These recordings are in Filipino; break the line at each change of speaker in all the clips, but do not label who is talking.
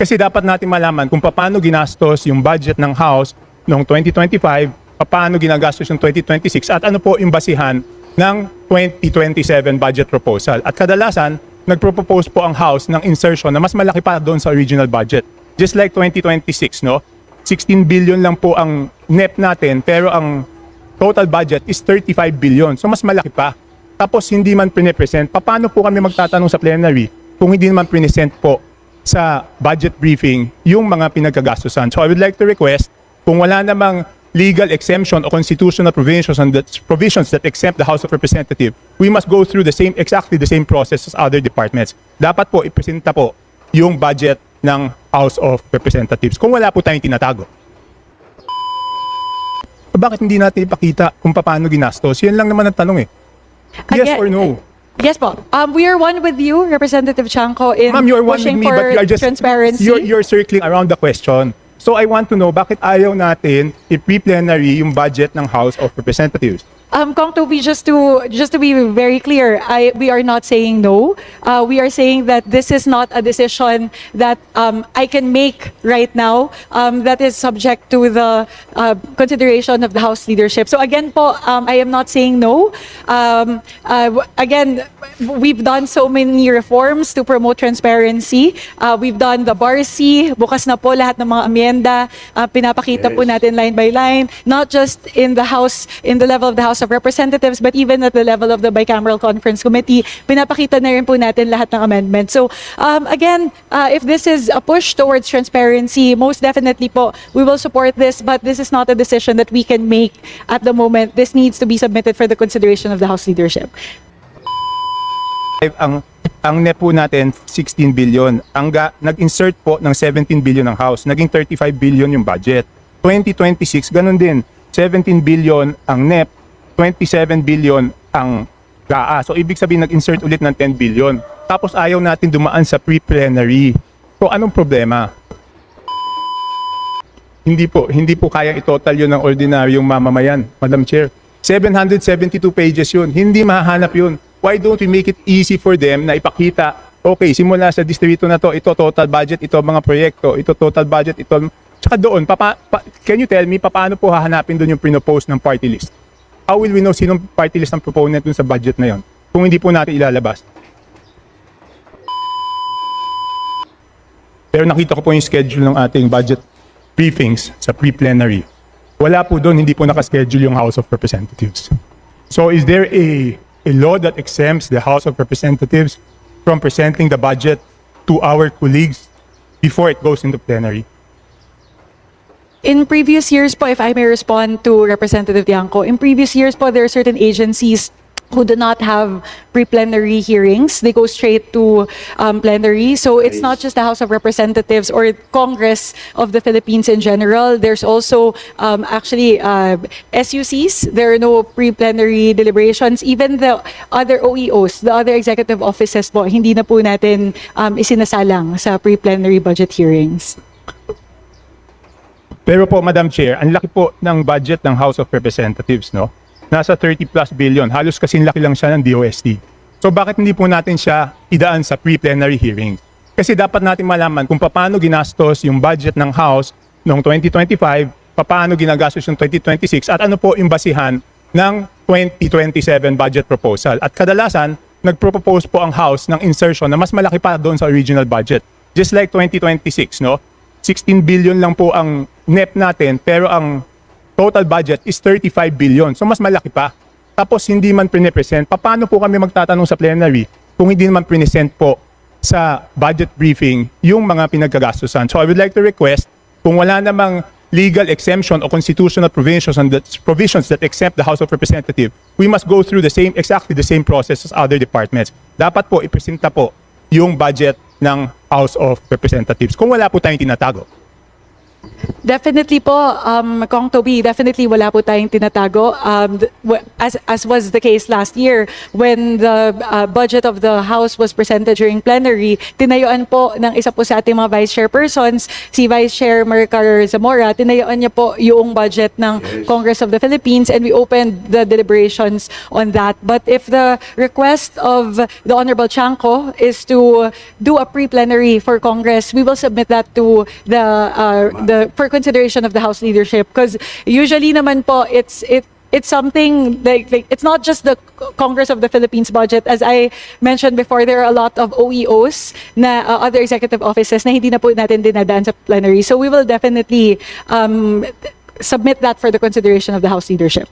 Kasi dapat natin malaman kung paano ginastos yung budget ng House noong 2025, paano ginagastos yung 2026, at ano po yung basihan ng 2027 budget proposal. At kadalasan, nagpropose po ang House ng insertion na mas malaki pa doon sa original budget. Just like 2026, no? 16 billion lang po ang NEP natin, pero ang total budget is 35 billion. So mas malaki pa. Tapos hindi man pinipresent. Paano po kami magtatanong sa plenary kung hindi naman present po sa budget briefing yung mga pinagkagastusan? So I would like to request, kung wala namang legal exemption o constitutional provisions that exempt the House of Representatives, we must go through exactly the same process as other departments. Dapat po ipresenta po yung budget ng House of Representatives kung wala po tayong tinatago. Bakit hindi natin ipakita kung paano ginastos? Yan lang naman ang tanong eh. Yes or no?
Yes po. We are one with you, Representative Chanco, in
Ma'am, you're one with
pushing
me,
for
but you are just
transparency.
you're circling around the question. So I want to know, bakit ayaw natin i-pre-plenary yung budget ng House of Representatives?
Kong Toby, just to be very clear, we are not saying no. We are saying that this is not a decision that I can make right now. That is subject to the consideration of the House leadership. So again po, I am not saying no. Again, we've done so many reforms to promote transparency. We've done the BARC, bukas na po lahat ng mga amyenda, pinapakita po natin line by line, not just in the House, in the level of the House of Representatives, but even at the level of the Bicameral Conference Committee, pinapakita na rin po natin lahat ng amendments. So again, if this is a push towards transparency, most definitely po, we will support this, but this is not a decision that we can make at the moment. This needs to be submitted for the consideration of the House leadership.
Ang NEP po natin, 16 billion. Nag-insert po ng 17 billion ng House. Naging 35 billion yung budget. 2026, ganun din. 17 billion ang NEP, 27 billion ang GAA. So, ibig sabihin, nag-insert ulit ng 10 billion. Tapos, ayaw natin dumaan sa pre-plenary. So, anong problema? Hindi po kaya itotal yun ng ordinaryong mamamayan, Madam Chair. 772 pages yun. Hindi mahahanap yun. Why don't we make it easy for them na ipakita, okay, simula sa distrito na to, ito total budget, ito mga proyekto, ito total budget, ito. Tsaka doon, can you tell me, paano po hahanapin doon yung pinopose ng party list? How will we know sinong party list ang proponent doon sa budget na yon kung hindi po natin ilalabas? Pero nakita ko po yung schedule ng ating budget briefings sa pre-plenary. Wala po doon, hindi po nakaschedule yung House of Representatives. So is there a law that exempts the House of Representatives from presenting the budget to our colleagues before it goes into plenary?
In previous years po, if I may respond to Representative Tiangco, in previous years po, there are certain agencies who do not have pre-plenary hearings. They go straight to plenary. So it's not just the House of Representatives or Congress of the Philippines in general. There's also actually SUCs. There are no pre-plenary deliberations. Even the other OEOs, the other executive offices po, hindi na po natin isinasalang sa pre-plenary budget hearings.
Pero po, Madam Chair, ang laki po ng budget ng House of Representatives, no? Nasa 30 plus billion. Halos kasing laki lang siya ng DOST. So bakit hindi po natin siya idaan sa pre-plenary hearings? Kasi dapat natin malaman kung paano ginastos yung budget ng House noong 2025, paano ginagastos yung 2026, at ano po yung basihan ng 2027 budget proposal. At kadalasan, nagpropose po ang House ng insertion na mas malaki pa doon sa original budget. Just like 2026, no? 16 billion lang po ang NEP natin, pero ang total budget is 35 billion. So mas malaki pa. Tapos hindi man pinipresent. Paano po kami magtatanong sa plenary kung hindi man present po sa budget briefing yung mga pinagkagastusan? So I would like to request, kung wala namang legal exemption o constitutional provisions that exempt the House of Representatives, we must go through exactly the same process as other departments. Dapat po ipresenta po yung budget ng House of Representatives kung wala po tayong tinatago.
Definitely po, Kong Toby, definitely wala po tayong tinatago. As was the case last year when the budget of the House was presented during plenary, tinayuan po ng isa po sa ating mga vice chairpersons, si Vice Chair Maricar Zamora, tinayuan niya po yung budget ng Congress of the Philippines, and we opened the deliberations on that. But if the request of the Honorable Chanco is to do a pre-plenary for Congress, we will submit that to the for consideration of the House leadership, because usually naman po it's something like it's not just the Congress of the Philippines budget. As I mentioned before, there are a lot of OEOs na other executive offices na hindi na po natin dinadaan sa plenary. So we will definitely submit that for the consideration of the House leadership.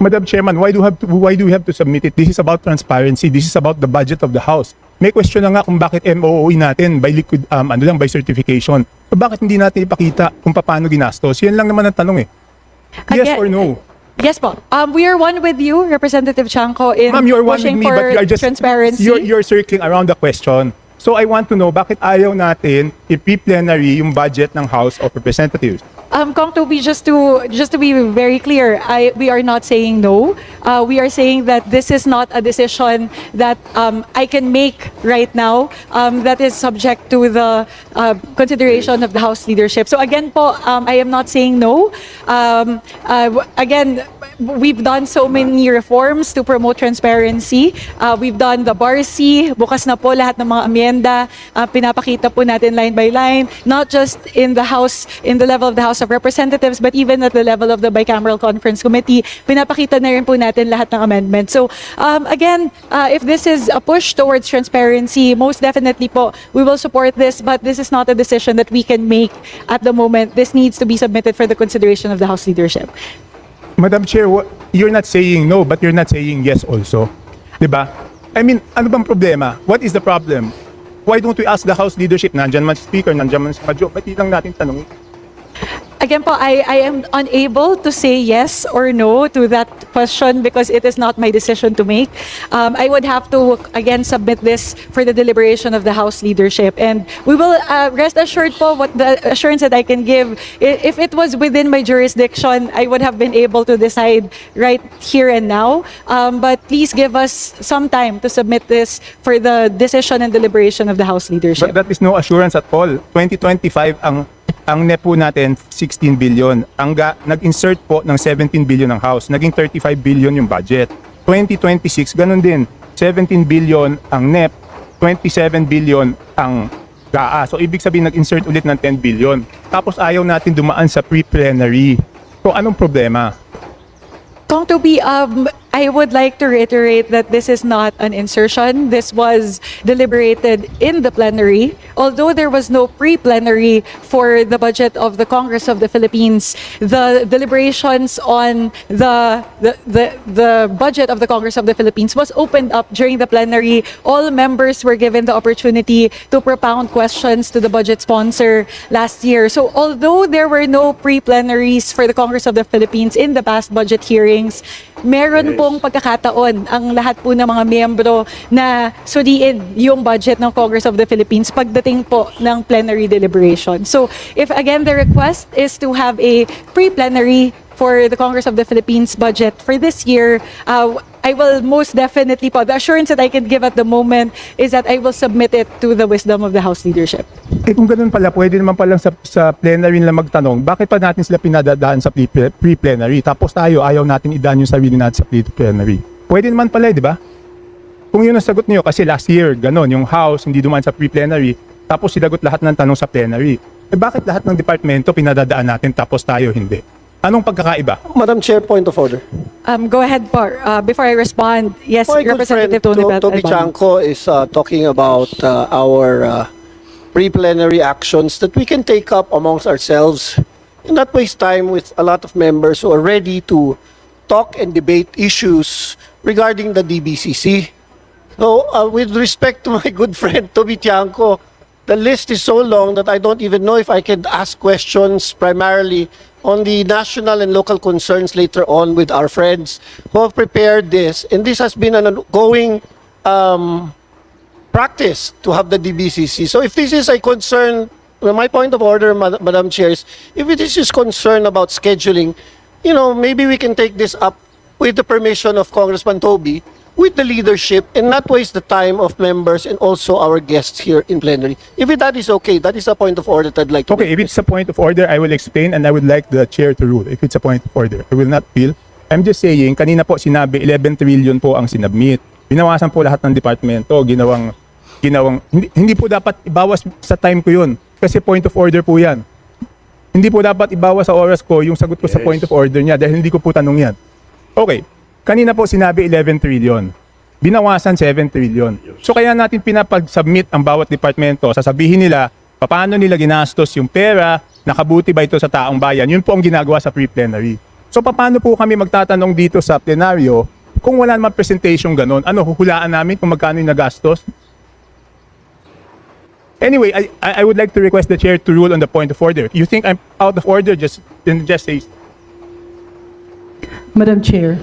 Madam Chairman, why do we have to submit it? This is about transparency. This is about the budget of the House. May question na nga kung bakit MOOE natin by liquid by certification. So bakit hindi natin ipakita kung paano ginastos? Yan lang naman ang tanong eh. Yes
Again,
or no?
Yes po. We are one with you, Representative Chanco, in
Ma'am, you are one with
pushing
me,
for
but you are just
transparency.
you're circling around the question. So I want to know bakit ayaw natin i-pre-plenary yung budget ng House of Representatives.
Kong Toby, just to be very clear, we are not saying no. We are saying that this is not a decision that I can make right now. That is subject to the consideration of the House leadership. So again po, I am not saying no. Again, we've done so many reforms to promote transparency. We've done the BARC, bukas na po lahat ng mga amyenda, pinapakita po natin line by line, not just in the House, in the level of the House of Representatives, but even at the level of the Bicameral Conference Committee, pinapakita na rin po natin lahat ng amendments. So again, if this is a push towards transparency, most definitely po, we will support this, but this is not a decision that we can make at the moment. This needs to be submitted for the consideration of the House leadership.
Madam Chair, you're not saying no, but you're not saying yes also. Diba? I mean, ano bang problema? What is the problem? Why don't we ask the House leadership? Nandyan man si Speaker, nandyan man si Madjo. Ba't lang natin tanongin?
Again po, I am unable to say yes or no to that question because it is not my decision to make. I would have to, again, submit this for the deliberation of the House leadership. And we will rest assured po what the assurance that I can give. If it was within my jurisdiction, I would have been able to decide right here and now. But please give us some time to submit this for the decision and deliberation of the House leadership.
But that is no assurance at all. 2025 ang NEP po natin 16 billion. Nag-insert po ng 17 billion ng House. Naging 35 billion yung budget. 2026 ganun din. 17 billion ang NEP, 27 billion ang GAA. So ibig sabihin nag-insert ulit ng 10 billion. Tapos ayaw natin dumaan sa pre-plenary. So anong problema?
Kong Toby, I would like to reiterate that this is not an insertion. This was deliberated in the plenary. Although there was no pre-plenary for the budget of the Congress of the Philippines, the deliberations on the budget of the Congress of the Philippines was opened up during the plenary. All members were given the opportunity to propound questions to the budget sponsor last year. So although there were no pre-plenaries for the Congress of the Philippines in the past budget hearings, meron pong pagkakataon ang lahat po ng mga miyembro na sudiin yung budget ng Congress of the Philippines pagdating po ng plenary deliberation. So if again the request is to have a pre-plenary for the Congress of the Philippines budget for this year, I will most definitely po, the assurance that I can give at the moment is that I will submit it to the wisdom of the House leadership.
Eh kung ganun pala, pwede naman palang sa plenary nila magtanong, bakit pa natin sila pinadadaan sa pre-plenary? Tapos tayo, ayaw natin idaan yung sarili natin sa pre-plenary. Pwede naman pala, di ba? Kung yun ang sagot niyo, kasi last year, ganun, yung House hindi dumaan sa pre-plenary, tapos sinagot lahat ng tanong sa plenary. Eh bakit lahat ng departamento pinadadaan natin tapos tayo hindi? Anong pagkakaiba?
Madam Chair, point of order.
Go ahead, Par. Before I respond, yes,
My good friend
Representative Tony
Toby
Albano.
Chanco is talking about our pre-plenary actions that we can take up amongst ourselves and not waste time with a lot of members who are ready to talk and debate issues regarding the DBCC. So, with respect to my good friend Toby Chanco, the list is so long that I don't even know if I can ask questions primarily on the national and local concerns later on with our friends who have prepared this. And this has been an ongoing practice to have the DBCC. So if this is a concern my point of order, Madam Chair, is if it is just concern about scheduling, maybe we can take this up with the permission of Congressman Toby, with the leadership, and not waste the time of members and also our guests here in plenary. If that is okay, that is a point of order that I'd like to
Okay, if
make.
it's a point of order, I will explain and I would like the chair to rule. If it's a point of order, I will not appeal. I'm just saying, kanina po sinabi, 11 trillion po ang sinubmit. Binawasan po lahat ng departamento, hindi po dapat ibawas sa time ko yun. Kasi point of order po yan. Hindi po dapat ibawas sa oras ko yung sagot ko sa point of order niya dahil hindi ko po tanong yan. Okay, kanina po sinabi 11 trillion. Binawasan 7 trillion. So kaya natin pinapag-submit ang bawat departamento. Sasabihin nila, paano nila ginastos yung pera, nakabuti ba ito sa taong bayan. Yun po ang ginagawa sa pre-plenary. So paano po kami magtatanong dito sa plenaryo kung wala naman presentation ganon? Ano, huhulaan namin kung magkano yung nagastos? Anyway, I would like to request the chair to rule on the point of order. You think I'm out of order, just say.
Madam Chair,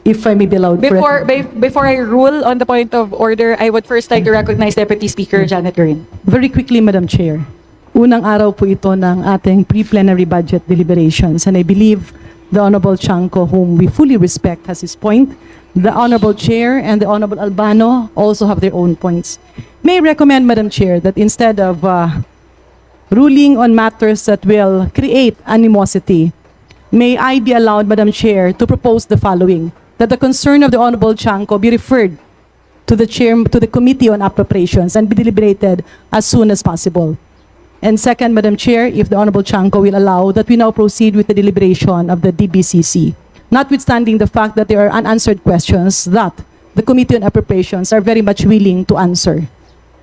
if I may be allowed.
Before I rule on the point of order, I would first like to recognize Deputy Speaker Janet Green.
Very quickly, Madam Chair. Unang araw po ito ng ating pre-plenary budget deliberations, and I believe the Honorable Chanco, whom we fully respect, has his point. The Honorable Chair and the Honorable Albano also have their own points. May I recommend, Madam Chair, that instead of ruling on matters that will create animosity, may I be allowed, Madam Chair, to propose the following: that the concern of the Honorable Chanco be referred to the Committee on Appropriations and be deliberated as soon as possible. And second, Madam Chair, if the Honorable Chanco will allow, that we now proceed with the deliberation of the DBCC, notwithstanding the fact that there are unanswered questions that the Committee on Appropriations are very much willing to answer,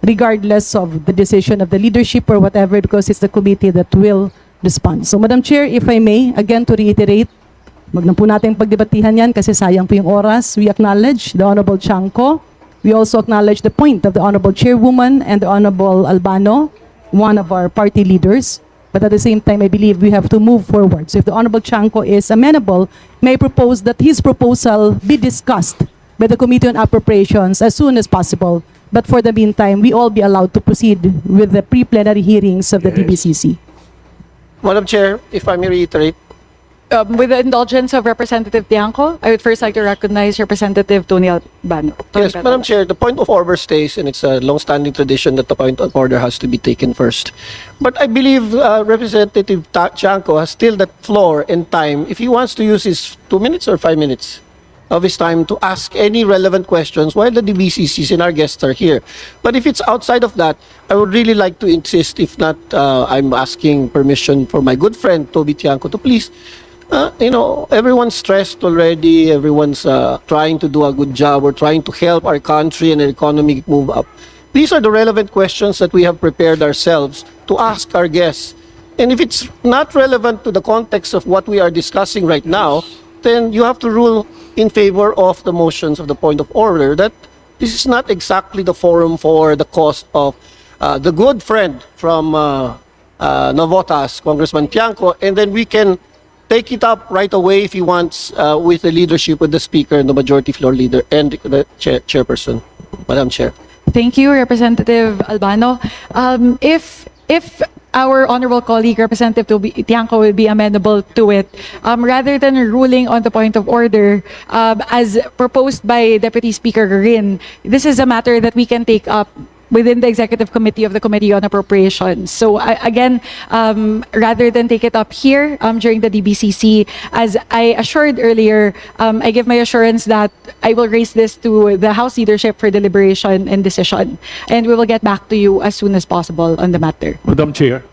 regardless of the decision of the leadership or whatever, because it's the committee that will respond. So, Madam Chair, if I may, again to reiterate, wag na po natin pagdebatihan yan kasi sayang po yung oras. We acknowledge the Honorable Chanco. We also acknowledge the point of the Honorable Chairwoman and the Honorable Albano, one of our party leaders. But at the same time, I believe we have to move forward. So if the Honorable Chanco is amenable, may I propose that his proposal be discussed by the Committee on Appropriations as soon as possible. But for the meantime, we all be allowed to proceed with the pre-plenary hearings of the DBCC.
Madam Chair, if I may reiterate,
With the indulgence of Representative Tiangco, I would first like to recognize Representative Tony Albano.
yes, Madam Chair, the point of order stays, and it's a long-standing tradition that the point of order has to be taken first. But I believe Representative Chanco has still that floor and time if he wants to use his 2 minutes or 5 minutes of his time to ask any relevant questions while the DBCCs and our guests are here. But if it's outside of that, I would really like to insist, if not, I'm asking permission for my good friend Toby Tiangco to please, everyone's stressed already, everyone's trying to do a good job, or trying to help our country and our economy move up. These are the relevant questions that we have prepared ourselves to ask our guests. And if it's not relevant to the context of what we are discussing right now, then you have to rule in favor of the motions of the point of order that this is not exactly the forum for the cause of the good friend from Navotas, Congressman Tiangco, and then we can take it up right away if he wants with the leadership, with the speaker and the majority floor leader and the chairperson. Madam Chair.
Thank you, Representative Albano. If our honorable colleague, Representative Tiangco, will be amenable to it, rather than ruling on the point of order, as proposed by Deputy Speaker Garin, this is a matter that we can take up within the Executive Committee of the Committee on Appropriations. So again, rather than take it up here during the DBCC, as I assured earlier, I give my assurance that I will raise this to the House leadership for deliberation and decision. And we will get back to you as soon as possible on the matter.
Madam Chair.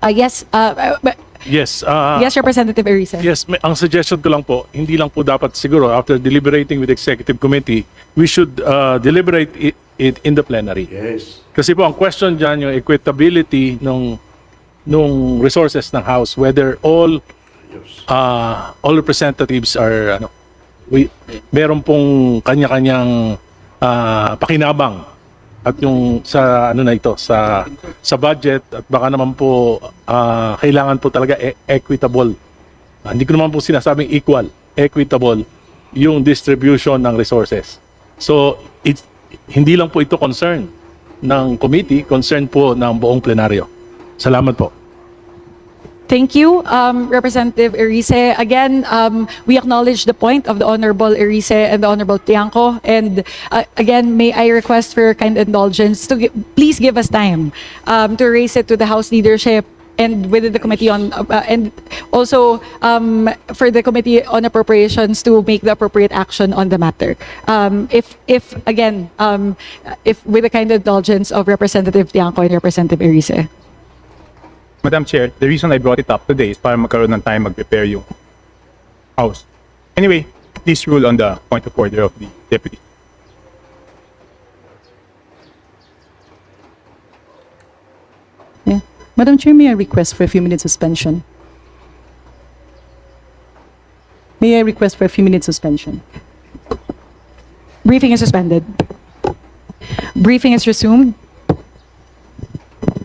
Yes,
Yes.
yes, Representative Erice.
Yes, ang suggestion ko lang po, hindi lang po dapat siguro after deliberating with Executive Committee, we should deliberate it in the plenary.
Yes.
Kasi po ang question dyan yung equitability nung resources ng House, whether all representatives are meron pong kanya-kanyang pakinabang at yung sa sa budget, at baka naman po kailangan po talaga equitable. Hindi ko naman po sinasabing equal, equitable yung distribution ng resources. So hindi lang po ito concern ng committee, concern po ng buong plenaryo. Salamat po.
Thank you, Representative Erice. Again, we acknowledge the point of the Honorable Erice and the Honorable Tiangco. And again, may I request for your kind indulgence to please give us time to raise it to the House leadership and within the Committee on, and also for the Committee on Appropriations to make the appropriate action on the matter. If again, if with the kind indulgence of Representative Tiangco and Representative Erice.
Madam Chair, the reason I brought it up today is para magkaroon ng time mag-prepare yung House. Anyway, please rule on the point of order of the Deputy.
Yeah. Madam Chair, may I request for a few minutes suspension? May I request for a few minutes suspension?
Briefing is suspended. Briefing is resumed.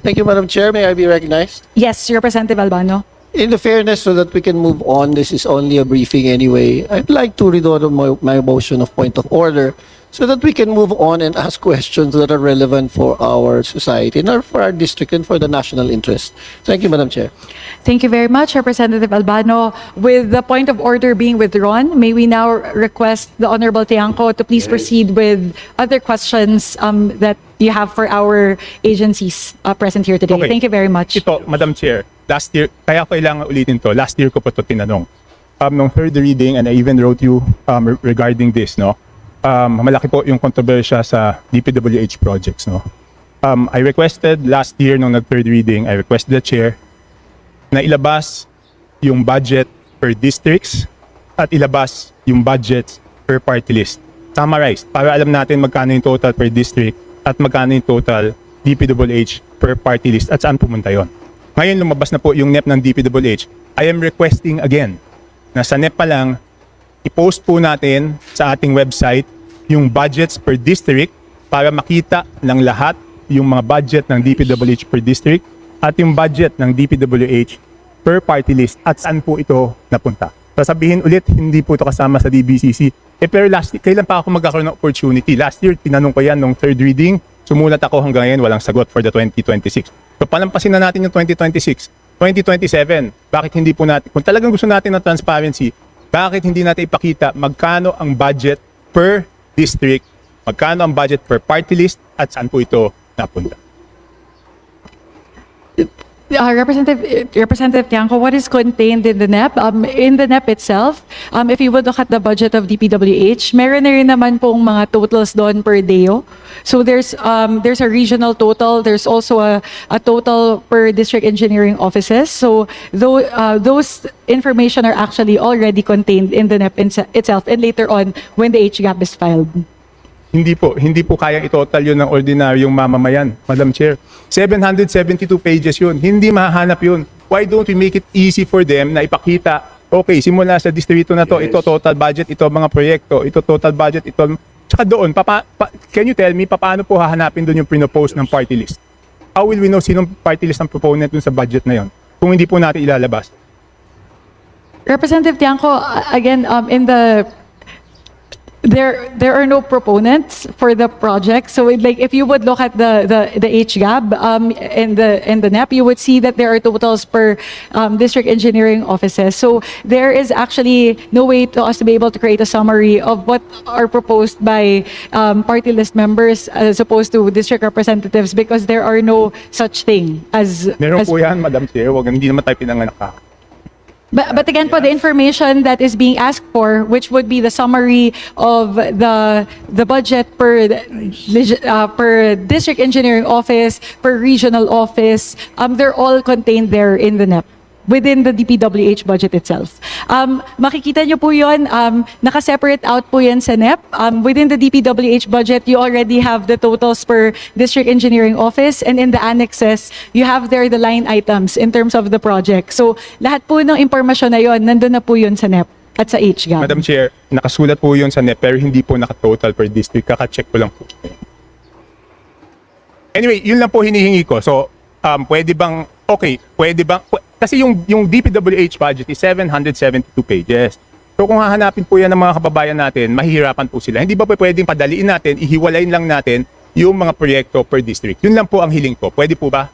Thank you, Madam Chair. May I be recognized?
Yes, Representative Albano.
In the fairness, so that we can move on, this is only a briefing anyway. I'd like to read on my motion of point of order so that we can move on and ask questions that are relevant for our society and for our district and for the national interest. Thank you, Madam Chair.
Thank you very much, Representative Albano. With the point of order being withdrawn, may we now request the Honorable Tiangco to please proceed with other questions that you have for our agencies present here today.
Okay.
Thank you very much.
Ito, Madam Chair, last year, kaya kailangan ulitin to, last year ko pa to tinanong. Nung third reading, and I even wrote you regarding this, no? Malaki po yung kontrobersya sa DPWH projects, no? I requested last year nung nag-third reading, I requested the chair na ilabas yung budget per districts at ilabas yung budgets per party list. Summarized, para alam natin magkano yung total per district at magkano yung total DPWH per party list at saan pumunta yon. Ngayon lumabas na po yung NEP ng DPWH. I am requesting again na sa NEP pa lang, i-post po natin sa ating website yung budgets per district para makita ng lahat yung mga budget ng DPWH per district at yung budget ng DPWH per party list at saan po ito napunta. Sasabihin ulit, hindi po ito kasama sa DBCC. Pero kailan pa ako magkakaroon ng opportunity? Last year, tinanong ko yan nung third reading. Sumulat ako hanggang ngayon, walang sagot for the 2026. So palampasin na natin yung 2026. 2027, bakit hindi po natin, kung talagang gusto natin ng transparency, bakit hindi natin ipakita magkano ang budget per district, magkano ang budget per party list, at saan po ito napunta?
Representative Tiangco, what is contained in the NEP? In the NEP itself, if you would look at the budget of DPWH, meron na rin naman pong mga totals doon per DEO. So there's a regional total. There's also a total per district engineering offices. So those information are actually already contained in the NEP itself and later on when the HGAP is filed.
Hindi po kayang itotal yun ng ordinaryong mamamayan, Madam Chair. 772 pages yun. Hindi mahahanap yun. Why don't we make it easy for them na ipakita, okay, simula sa distrito na to, ito total budget, ito mga proyekto, ito total budget, ito. Tsaka doon, can you tell me, paano po hahanapin doon yung pinopose ng party list? How will we know sinong party list ang proponent dun sa budget na yun? Kung hindi po natin ilalabas.
Representative Tiangco, again, in the there are no proponents for the project. So like if you would look at the HGAB and the NEP, you would see that there are totals per district engineering offices. So there is actually no way to us to be able to create a summary of what are proposed by party list members as opposed to district representatives because there are no such thing as
Meron po yan, Madam Chair. Hindi naman tayo pinanganak ka.
But again, po, the information that is being asked for, which would be the summary of the budget per district engineering office, per regional office, they're all contained there in the NEP. Within the DPWH budget itself. Makikita nyo po yun, naka-separate out po yan sa NEP. Within the DPWH budget, you already have the totals per district engineering office and in the annexes, you have there the line items in terms of the project. So lahat po ng impormasyon na yun, nandun na po yun sa NEP at sa HGAB.
Madam Chair, nakasulat po yun sa NEP pero hindi po naka-total per district. Kaka-check ko lang po. Anyway, yun lang po hinihingi ko. So, pwede bang kasi yung DPWH budget is 772 pages. So kung hahanapin po yan ng mga kababayan natin, mahihirapan po sila. Hindi ba pwedeng padaliin natin, ihiwalayin lang natin yung mga proyekto per district. Yun lang po ang hiling ko. Pwede po ba?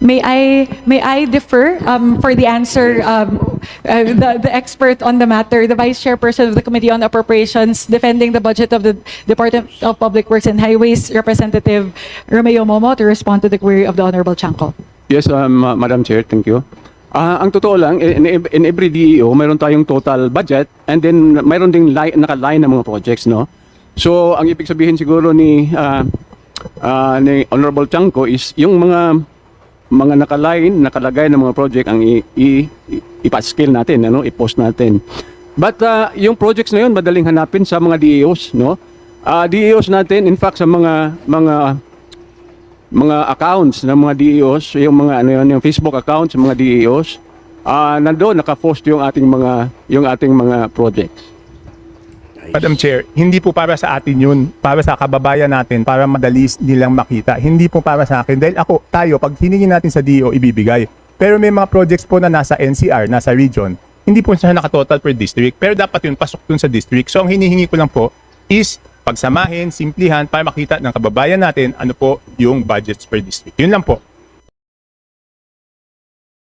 May I defer for the answer, the expert on the matter, the Vice Chairperson of the Committee on Appropriations, defending the budget of the Department of Public Works and Highways, Representative Romeo Momo, to respond to the query of the Honorable Chanco.
Yes, Madam Chair, thank you. Ang totoo lang, in every DEO, mayroon tayong total budget and then mayroon ding naka-line ng mga projects, no? So, ang ibig sabihin siguro ni Honorable Chanco is yung mga nakalagay ng mga project ang ipa-scale natin, ano, i-post natin. But yung projects na yun madaling hanapin sa mga DEOs, no? DEOs natin, in fact, sa mga accounts ng mga DEOs, yung mga yung Facebook accounts ng mga DEOs, nandoon naka-post yung ating mga projects.
Madam Chair, hindi po para sa atin yun, para sa kababayan natin, para madali nilang makita. Hindi po para sa akin. Dahil pag hiningin natin sa DO, ibibigay. Pero may mga projects po na nasa NCR, nasa region, hindi po siya nakatotal per district. Pero dapat yun, pasok dun sa district. So ang hinihingi ko lang po is pagsamahin, simplihan, para makita ng kababayan natin ano po yung budgets per district. Yun lang po.